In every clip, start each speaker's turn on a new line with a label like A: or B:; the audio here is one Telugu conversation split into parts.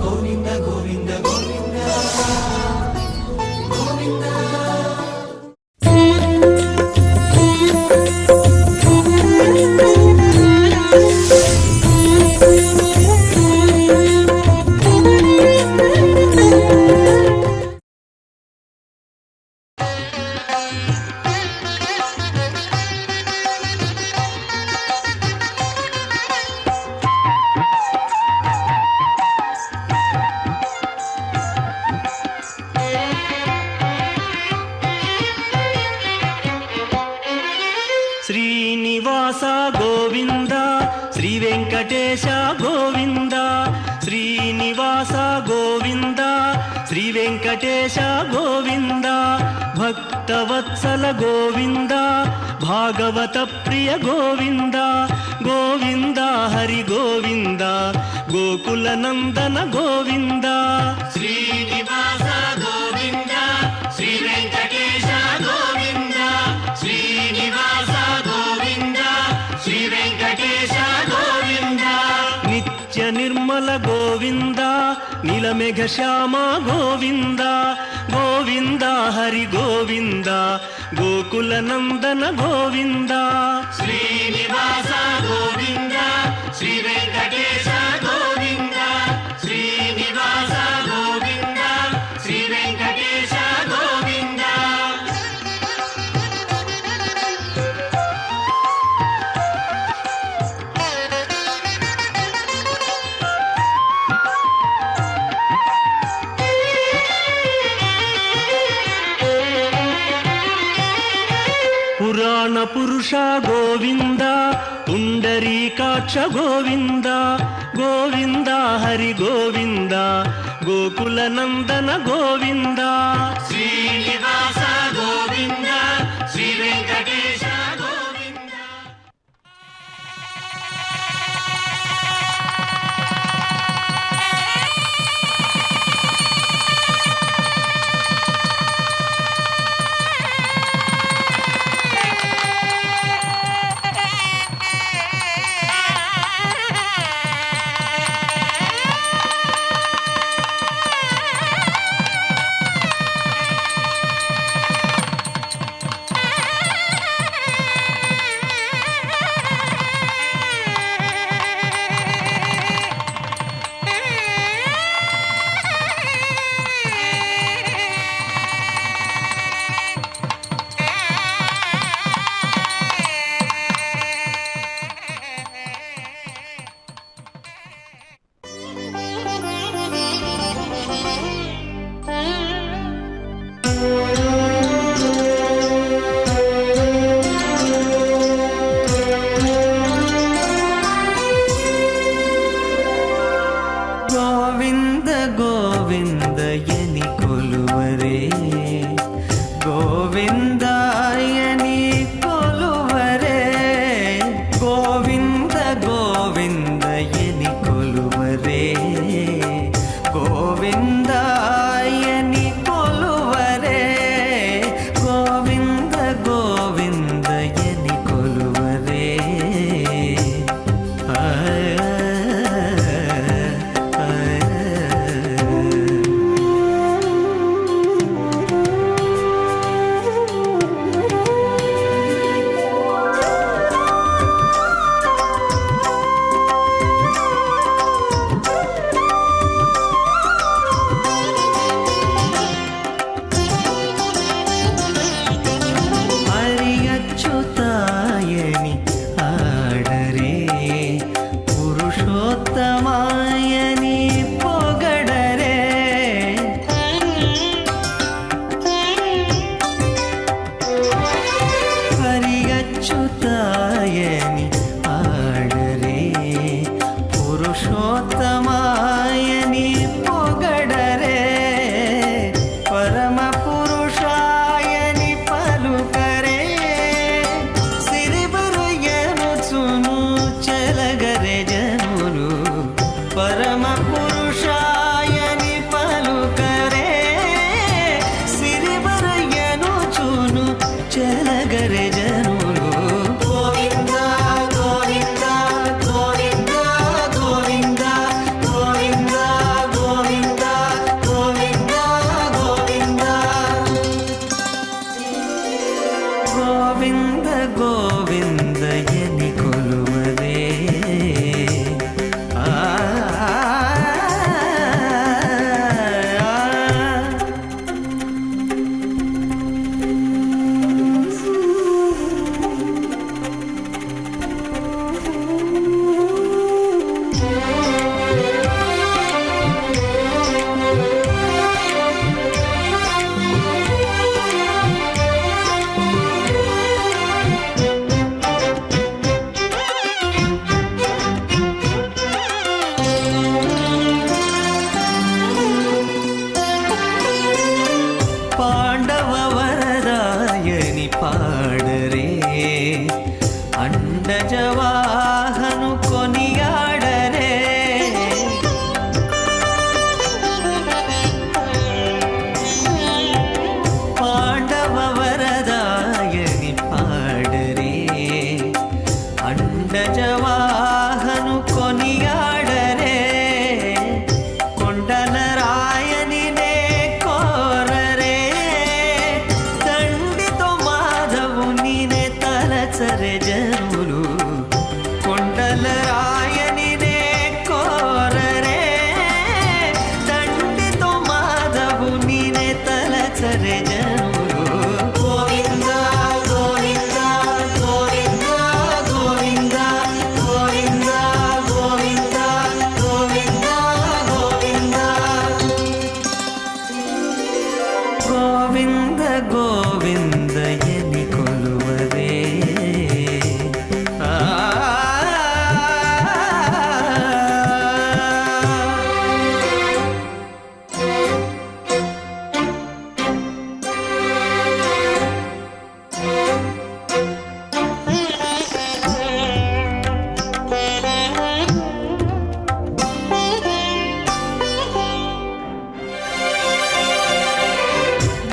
A: గోవింద గోవింద గోవింద గోవింద.
B: శ్రీనివాస గోవింద శ్రీ వెంకటేశ గోవింద, శ్రీనివాస గోవింద శ్రీ వెంకటేశ గోవింద, భక్తవత్సల గోవింద భాగవత ప్రియ గోవింద, గోవింద హరి గోవింద గోకుల నందన గోవింద. శ్రీనివాస గోవింద శ్రీ వెంకటేశ గోవింద, శ్రీనివాస గోవింద శ్రీ వెంకటేశ గోవింద, నిత్య నిర్మల గోవింద నీలమేఘ శ్యామ గోవింద, గోవింద హరి గోవింద గోకుల నందన గోవింద. శ్రీనివాస గోవింద శ్రీ వెంకటేశ గోవింద, శ్రీనివాస గోవింద శ్రీ వెంకటేశ గోవింద. పురాణ పురుష గోవింద పుండరీకాక్ష గోవింద, గోవింద హరి గోవింద గోకుల నందన గోవింద. శ్రీనివాస గోవింద శ్రీ వెంకటేశ గోవింద.
C: గోవింద గోవింద ఎని కొలువరే, గోవిందాయని కొలువరే, గోవింద గోవింద ఎని కొలువరే, గోవిందాయని కొలువరే, గోవింద గోవింద ఎని కొలువరే. పండజవాహను కొనియాడరే పాండవ వరదాయని పాడరే అండజవాహను కొనియాడరే కొండల రాయని నే కోరరే తండ్రితో మాధవుని నే తలచరే జనులు కొండల రాయని నే కోరరే తండ్రితో మాధవుని నే తలచరే జనులు
A: గోవింద గోవింద గోవింద గోవింద గోవింద గోవింద గోవింద గోవింద
C: గోవింద గోవింద ఎని కొలువరే ఆ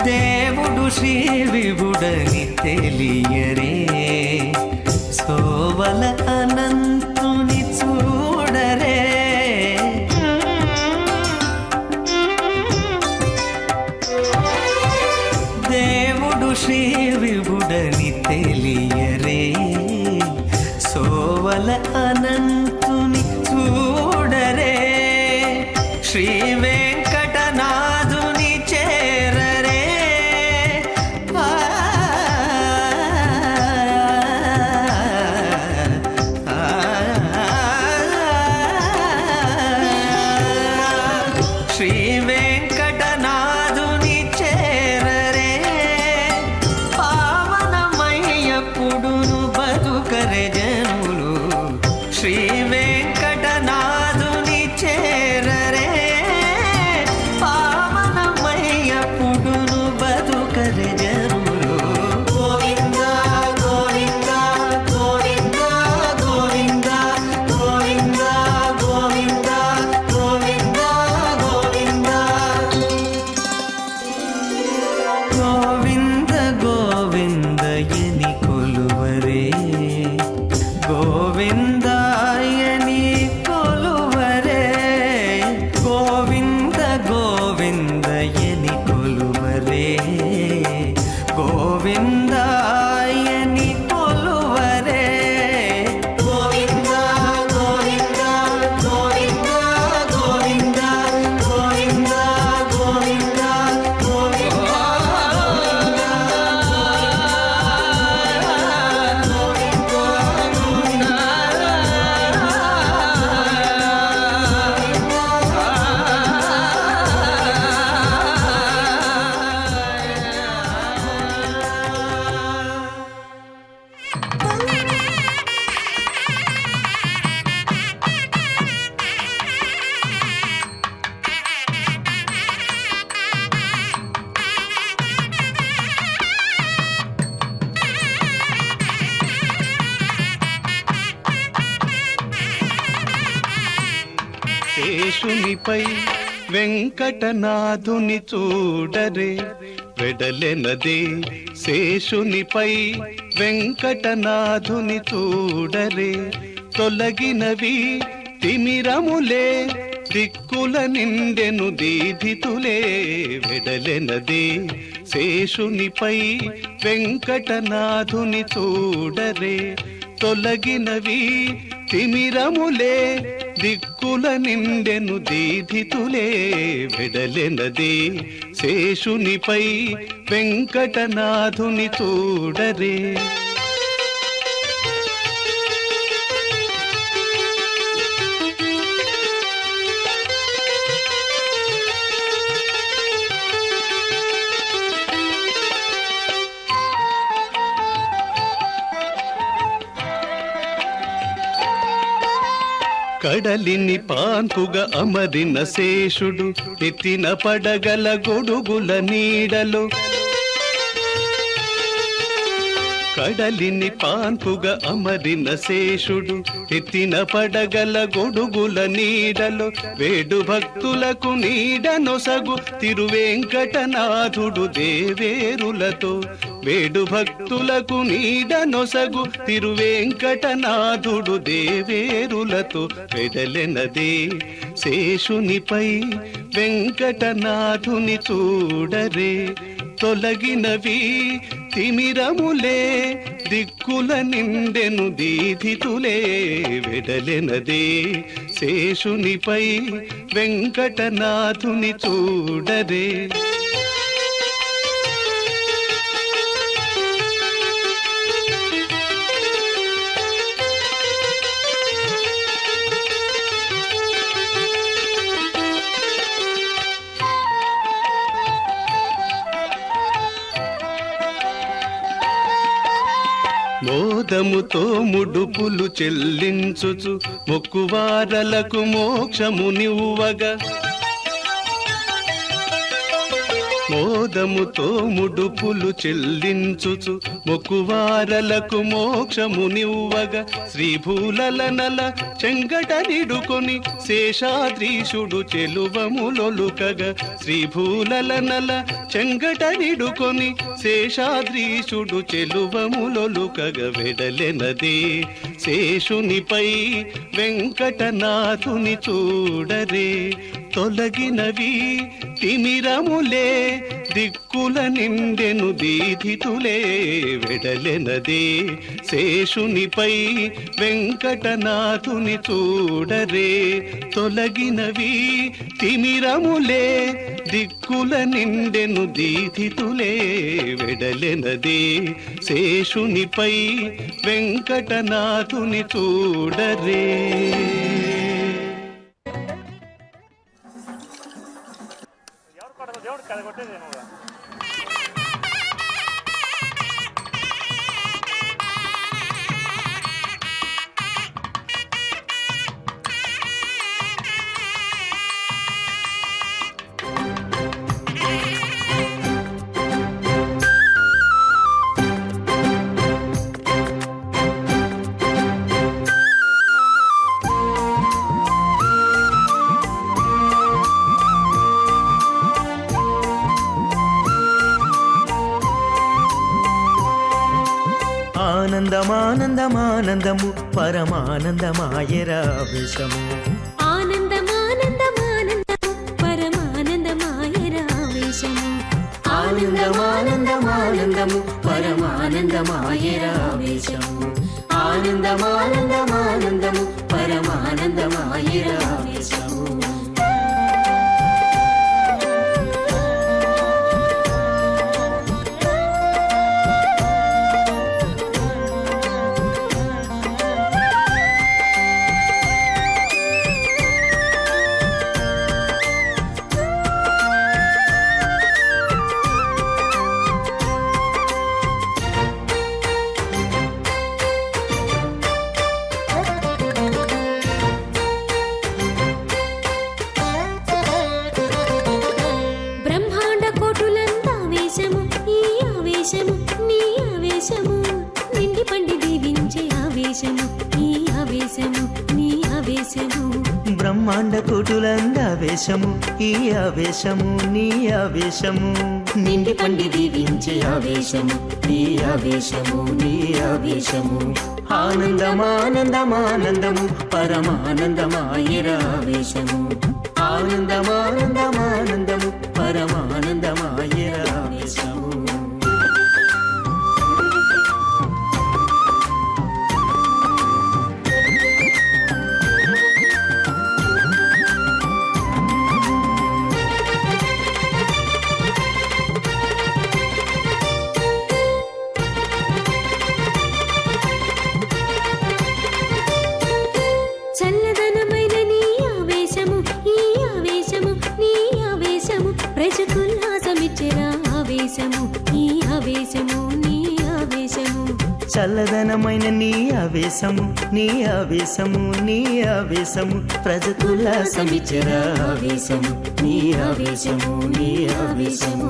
C: దేవుడు శ్రీ విభుడని తెలియరే సోవల అనంతుని చూడరే దేవుడు శ్రీ విభుడని తెలియరే సోవల అనంతుని చూడరే శ్రీ వెంకటనాథుని చేరరే ఆ, ఆ, శ్రీ వెంకటనాథుని చేరరే పావనమయ్యప్పుడును బతుకరే జనులు శ్రీ వెంకటనాథుని చేరరే పావనమయ్యప్పుడును బతుకరే జనులు
A: గోవింద గోవింద గోవింద గోవింద గోవింద గోవింద గోవింద
C: గోవింద గోవింద ఎని కొలువరే గోవిందాయని కొలువరే గోవింద గోవింద ఎని కొలువరే గోవిందాయని కొలువరే
A: గోవింద గోవింద గోవింద గోవింద గోవింద గోవింద
B: శేషునిపై వెంకటనాథుని చూడరే వెడలెనదే శేషునిపై వెంకటనాథుని చూడరే తొలగినవి తిమిరములే దిక్కుల నిండెను దీధితులే వెడలెనదే శేషునిపై వెంకటనాథుని చూడరే తొలగినవి తిమిరములే దిక్కుల నిండెను దీధితులే వెడలెనదే శేషునిపై వెంకటనాథుని చూడరే కడలిని పాన్పుగా అమరిన శేషుడు ఎత్తిన పడగల గొడుగుల నీడలో కడలిని పాన్పుగా అమరిన శేషుడు ఎత్తిన పడగల గొడుగుల నీడలో వేడు భక్తులకు నీడనొసగు తిరువెంకటనాథుడు దేవేరులతో వేడు భక్తులకు నీడనొసగు తిరువెంకటనాథుడు దేవేరులతో వెడలెనదే శేషునిపై వెంకటనాథుని చూడరే తొలగినవి తిమిరములే దిక్కుల నిండెను దీధితులే వెడలెనదే శేషునిపై వెంకటనాథుని చూడరే మోదముతో ముడుపులు చెల్లించుచు మొక్కువారలకు మోక్షమునివ్వగా మోదముతో ముడుపులు చెల్లించుచు మొక్కువారలకు మోక్షమునివ్వగా శ్రీభూలలనల చెంగట నిడుకొని శేషాద్రీషుడు చెలువములొలుకగా శ్రీభూలలనల చెంగట నిడుకొని శేషాద్రీషుడు చెలువములొలుకగా వెడలెనదే శేషునిపై వెంకటనాథుని చూడరే తొలగినవి తిమిరములే దిక్కుల నిండెను దీధితులే వెడలెనదే శేషునిపై వెంకటనాథుని చూడరే తొలగినవి తిమిరములే దిక్కుల నిండెను దీధితులే వెడలెనదే శేషునిపై వెంకటనాథుని చూడరే
D: దేవుడు కథ కొట్టేది నువ్వు
C: ఆనందమానందమానందము పరమానందమాయరా విషము
E: ఆనందమానందమానందము పరమానందమాయరా వేషము
C: ఆనందమానందమానందము పరమానందమాయరా వేషము ఆనందమానందమానందము పరమానందమాయరా వేషము
E: నిండి పండి దీవించే ఆవేశము ఈ ఆవేశము నీ ఆవేశము
C: బ్రహ్మాండ కోటులందావేశము ఈ ఆవేశము నీ ఆవేశము
E: నిండి పండి దీవించే ఆవేశము ఈ ఆవేశము నీ ఆవేశము
C: ఆనందమానందమానందము పరమానందమాయరా
E: ఆవేశము
C: ఆనందమానందమానందము పరమానందమాయరా ఆవేశము
E: చల్లదనమైన నీ ఆవేశము ఈ ఆవేశము నీ ఆవేశము ప్రజకుల్లాసమిచ్చెరా ఆవేశము ఈ ఆవేశము నీ ఆవేశము
C: చల్లదనమైన నీ ఆవేశము నీ ఆవేశము నీ ఆవేశము ప్రజకుల్లాసమిచ్చరా ఆవేశము నీ ఆవేశము నీ ఆవేశము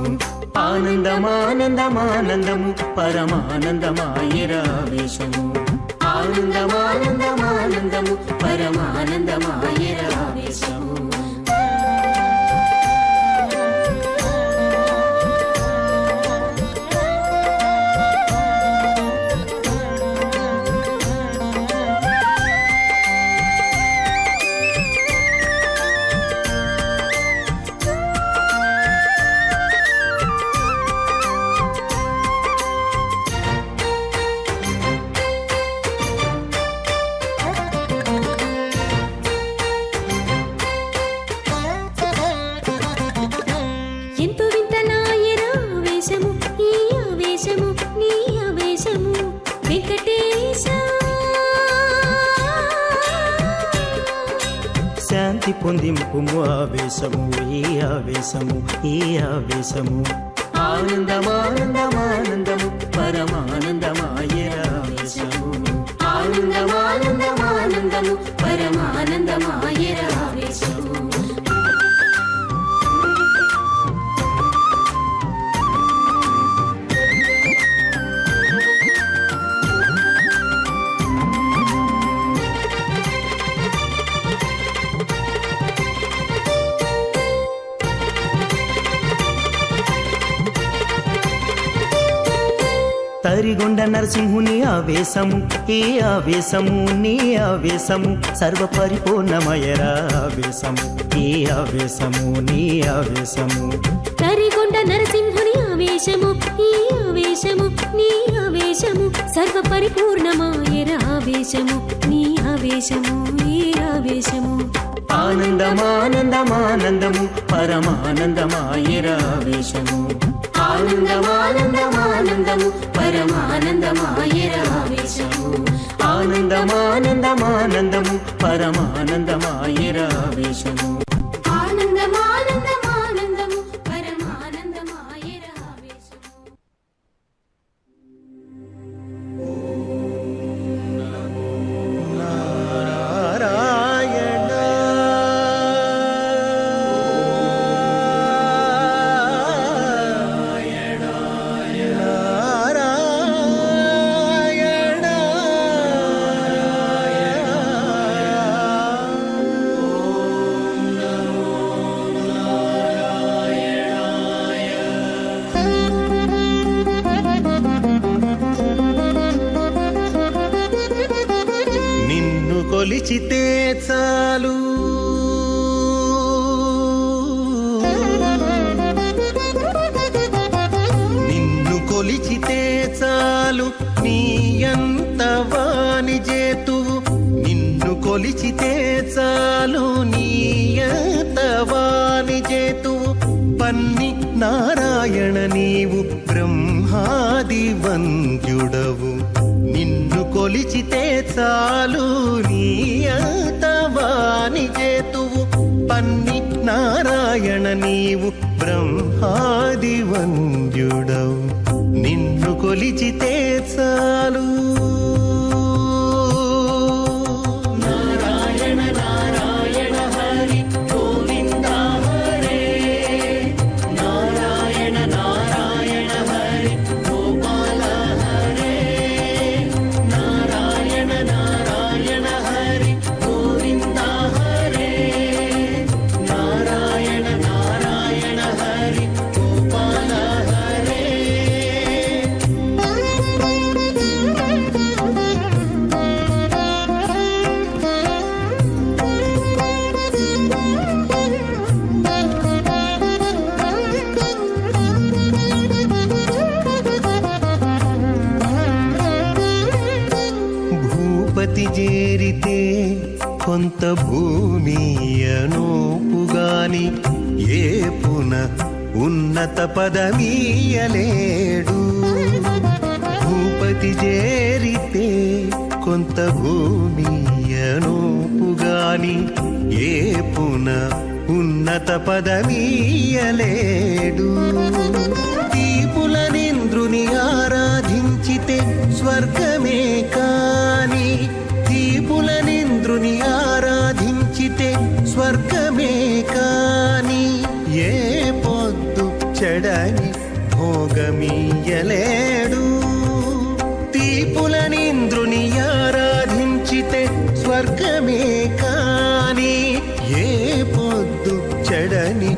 C: ఆనందమానందమానందము పరమానందమాయరా ఆవేశము ఆనందమానందమానందము పరమానందమాయరా ఆవేశము
E: ఎంతో వింతలాయరా ఆవేశము ఈ ఆవేశము నీ ఆవేశము వెంకటేశ
C: శాంతి పొందింపుము ఆవేశము ఈ ఆవేశము ఈ ఆవేశము ఆనందమానందమానందము పరమానందమాయరా ఆవేశము
E: ఆనందమానందమానందము పరమానందమాయరా ఆవేశము
C: తరిగొండ నరసింహుని ఆవేశము ఈ ఆవేశము నీ ఆవేశము సర్వపరిపూర్ణమయరా ఆవేశము ఈ ఆవేశము నీ ఆవేశము
E: తరిగొండ నరసింహుని ఆవేశము ఈ ఆవేశము నీ ఆవేశము సర్వ పరిపూర్ణమాయర ఆవేశము నీ ఆవేశము ఈ ఆవేశము
C: ఆనందమానందమానందము పరమానందమాయరా ఆవేశము
E: ఆనందమానందమానందము పరమానందమాయర ఆవేశము
C: ఆనందమానందమానందము పరమానందమాయరా ఆవేశము
E: ఆనందమానందమానందము పరమానందమాయర ఆవేశము
B: నిన్ను కొలిచితే చాలు నిన్ను కొలిచితే చాలు నీ ఎంత వాని చేతువు నిన్ను కొలిచితే చాలు నీ ఎంత వాని చేతువు పన్ని నారాయణ నీవు బ్రహ్మాది వంద్యుడవు నిన్ను కొలిచితే చాలు నీ అంతవాని చేతువు పన్ని నారాయణ నీవు బ్రహ్మాది వంద్యుడవు నిన్ను కొలిచితే చాలు నారాయణ నారాయణ హరి గోవింద హరే నారాయణ నారాయణ హరి గోపాల హరే నారాయణ నారాయణ హరి గోవింద హరే నారాయణ నారాయణ హరి గోపాల హరే భూపతి చేరితే కొంత భూమి అనోపుగాని ఏపున ఉన్నత పదమీయలేడు భూపతి చేరితే కొంత భూమి అనోపుగాని ఏపున ఉన్నత పదమీయలేడు దీపులనింద్రుని ఆరాధించితే స్వర్గమే కాని దీపులనింద్రుని ఆరాధించితే స్వర్గమే కాని ఏ పొద్దు చెడని భోగమీయలేడు. దీపులనింద్రుని ఆరాధించితే స్వర్గమే కాని ఏ పొద్దు చెడని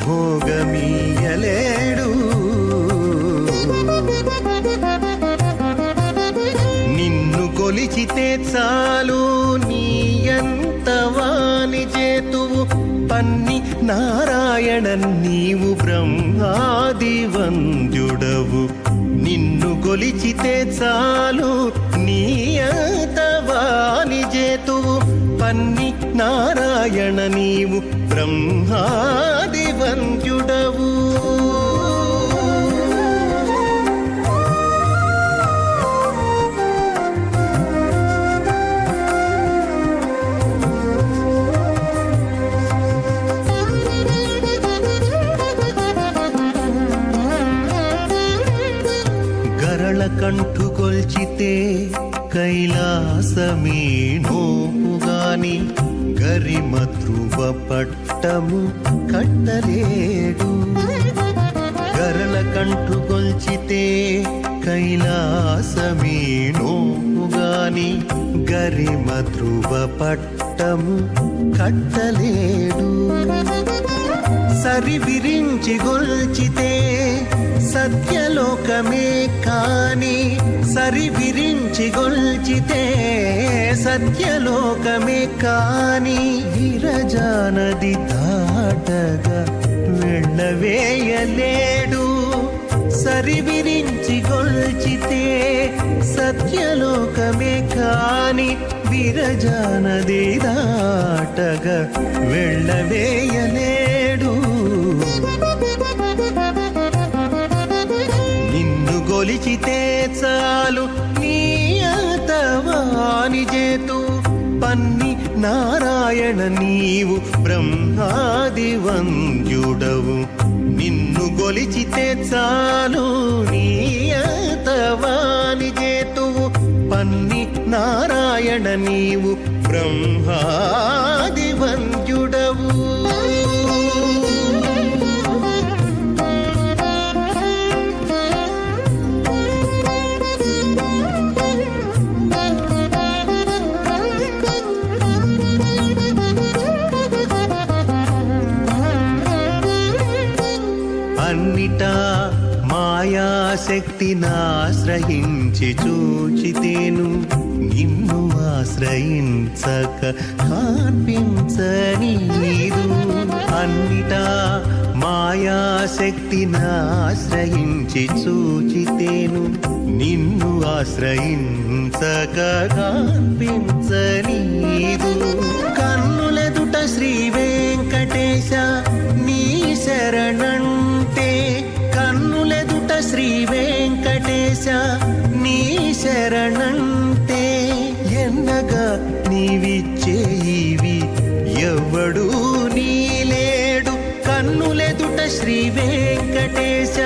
B: భోగమీయలేడు. నిన్ను కొలిచితే చాలు నీయంత వాని చేతువు పన్ని నారాయణ నీవు బ్రహ్మాది వంద్యుడవు. నిన్ను కొలిచితే చాలు నీయంత వాని చేతువు పన్ని నారాయణ నీవు బ్రహ్మాది వంద్యుడవు. కంఠుకొల్చితే కైలాసమే నోపుగాని గరిమ ధ్రువ పట్టము కట్టలేడు. గరళ కంఠుకొల్చితే కైలాసమే నోపుగాని గరిమ ధ్రువ పట్టము కట్టలేడు. సరి విరించి గొల్చితే సత్యలోకమే కాని సరి విరించి గొల్చితే సత్యలోకమే కాని విరజానది దాటగా వెళ్ళవేయలేడు. సరి విరించి గొల్చితే సత్యలోకమే కాని విరజానది దాటగా వెళ్ళవేయలేడు. నిన్ను గొలిచితే చాలు నీయతవాని చేతు పన్ని నారాయణ నీవు బ్రహ్మాది వంద్యుడవు. నిన్ను గొలిచితే చాలు నీయతవాని చేతువు పన్ని నారాయణ నీవు బ్రహ్మాది వంద్యుడవు. అన్నిటా మాయాశక్తినాశ్రయించి చూచితేను నిన్ను ఆశ్రయించక కార్పించనీదు. అన్నిటా మాయాశక్తినాశ్రయించి చూచితేను నిన్ను ఆశ్రయించక కార్పించనీదు. కన్నులెదుట శ్రీ వెంకటేశ నీ శరణంటే కన్నులెదుట శ్రీ వెంకటేశ నీ శరణంటే ఎన్నగా నీవిచ్చేయివి ఎవ్వడూ నీలేడు. కన్నులెదుట శ్రీ వెంకటేశ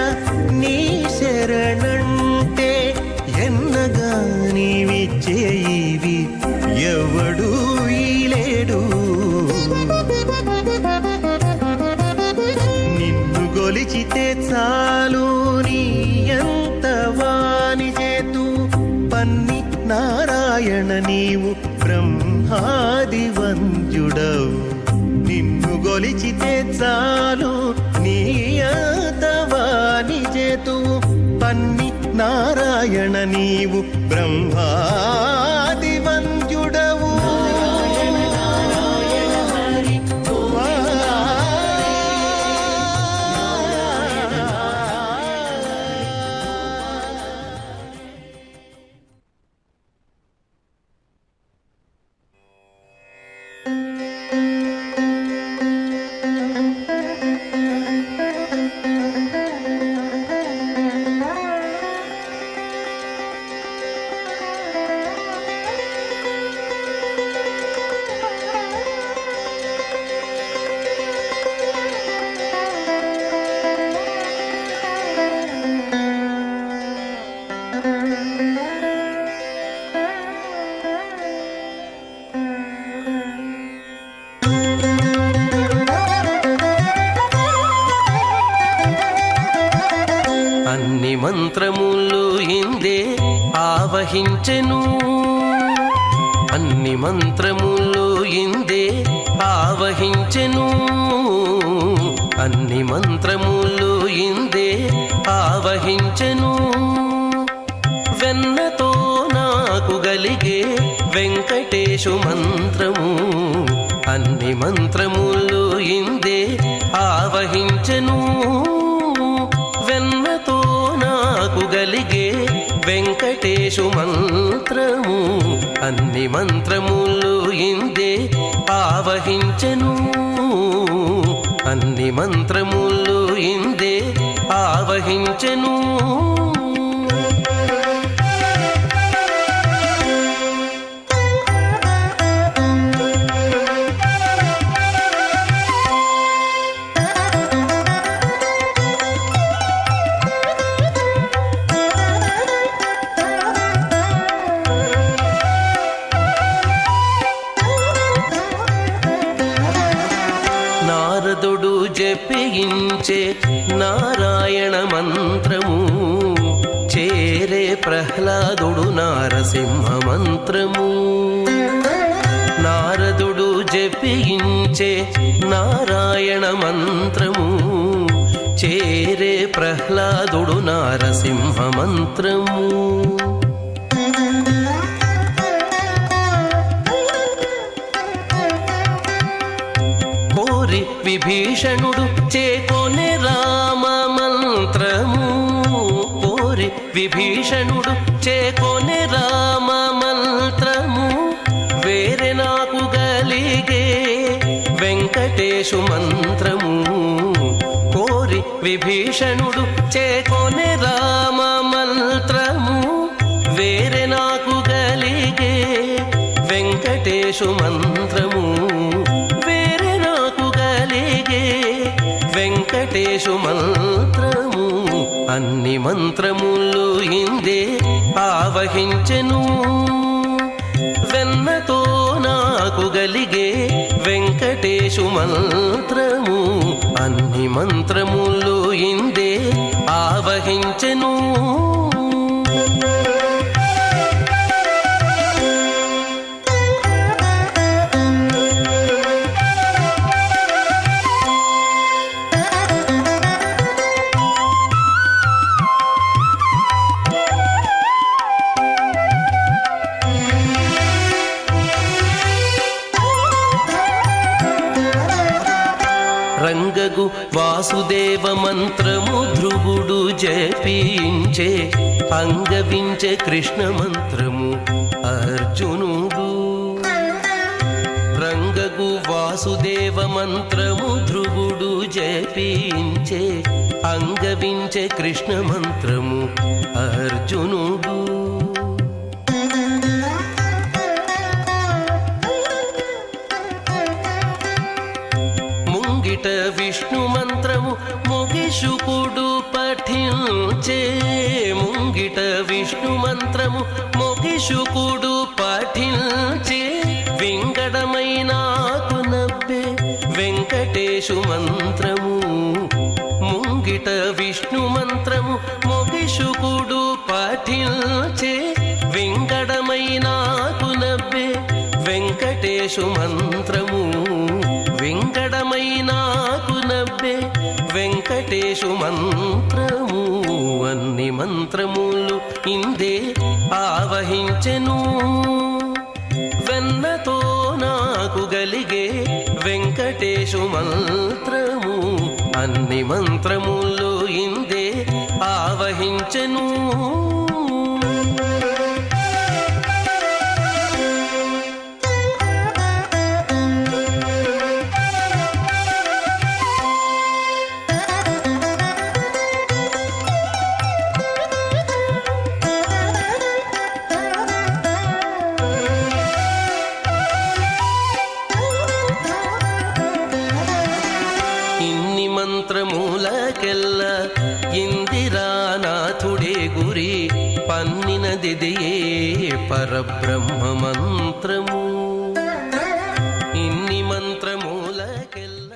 B: నీ శరణంటే ఎన్నగా నీవిచ్చేయివి ఎవ్వడూ ఈలేడు. నిన్ను గొలిచితే చాలు నీయంత వాని చేతు పన్ని నారాయణ నీవు బ్రహ్మాది వంద్యుడవు. నిన్ను గొలిచితే చాలు నీయంత వాని చేతు పన్ని నారాయణ నీవు బ్రహ్మాది వంద్యుడవు. మంత్రములు ఇందే ఆవహించెను అన్ని మంత్రములు ఇందే ఆవహించెను అన్ని మంత్రములు ఇందే ఆవహించెను వెన్నతో నాకు గలిగే వెంకటేశు మంత్రము అన్ని మంత్రములు ఇందే ఆవహించెను వెన్నతో నాకు గలిగే వెంకటేశు మంత్రము అన్ని మంత్రములు ఇందే ఆవహించెను అన్ని మంత్రములు ఇందే ఆవహించెను నారదుడు జపించే నారాయణ మంత్రము చేరే ప్రహ్లాదుడు నారసింహ మంత్రము నారదుడు జపించే నారాయణ మంత్రము చేరే ప్రహ్లాదుడు నారసింహ మంత్రము విభీషణుడు చేకొనే రామ మంత్రము కోరి విభీషణుడు చేకొనే రామ మంత్రము వేరే నాకు గలిగే వెంకటేశు మంత్రము కోరి విభీషణుడు చేకొనే రామ మంత్రము వేరే నాకు గలిగే వెంకటేశు మంత్రము వెంకటేశు మంత్రము అన్ని మంత్రములు ఇందే ఆవహించెను వెన్నతో నాకు గలిగే వెంకటేశు మంత్రము అన్ని మంత్రములు ఇందే ఆవహించెను రంగగు వాసుదేవ మంత్రము ధ్రువుడు జపించే అంగవించే కృష్ణ మంత్రము అర్జునుడు రంగగు వాసుదేవ మంత్రము ధ్రువుడు జపించే అంగవించే కృష్ణ మంత్రము అర్జునుడు విష్ణు మంత్రము మొగిషుకుడు పఠించే ముంగిట విష్ణు మంత్రము మొగిషుకుడు పఠించే వింగడమైనాకు నవ్వే వెంకటేశు మంత్రము ముంగిట విష్ణు మంత్రము మొగిషుకుడు పఠించే వింగడమైనాకు నవ్వే వెంకటేశు మంత్రము వెంకటమైనాకు నవ్వే వెంకటేశు మంత్రము అన్ని మంత్రములు ఇందే ఆవహించెను వెన్నతో నాకు గలిగే వెంకటేశు మంత్రము అన్ని మంత్రములు ఇందే ఆవహించెను మంత్రమూలకెల్ల ఇందిరానాథుడే గురి పన్నినదిదియే పరబ్రహ్మ మంత్రము ఇన్ని మంత్రమూలకెల్ల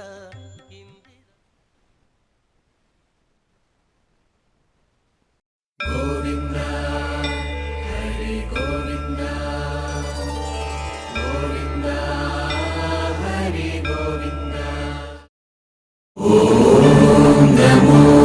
A: నమో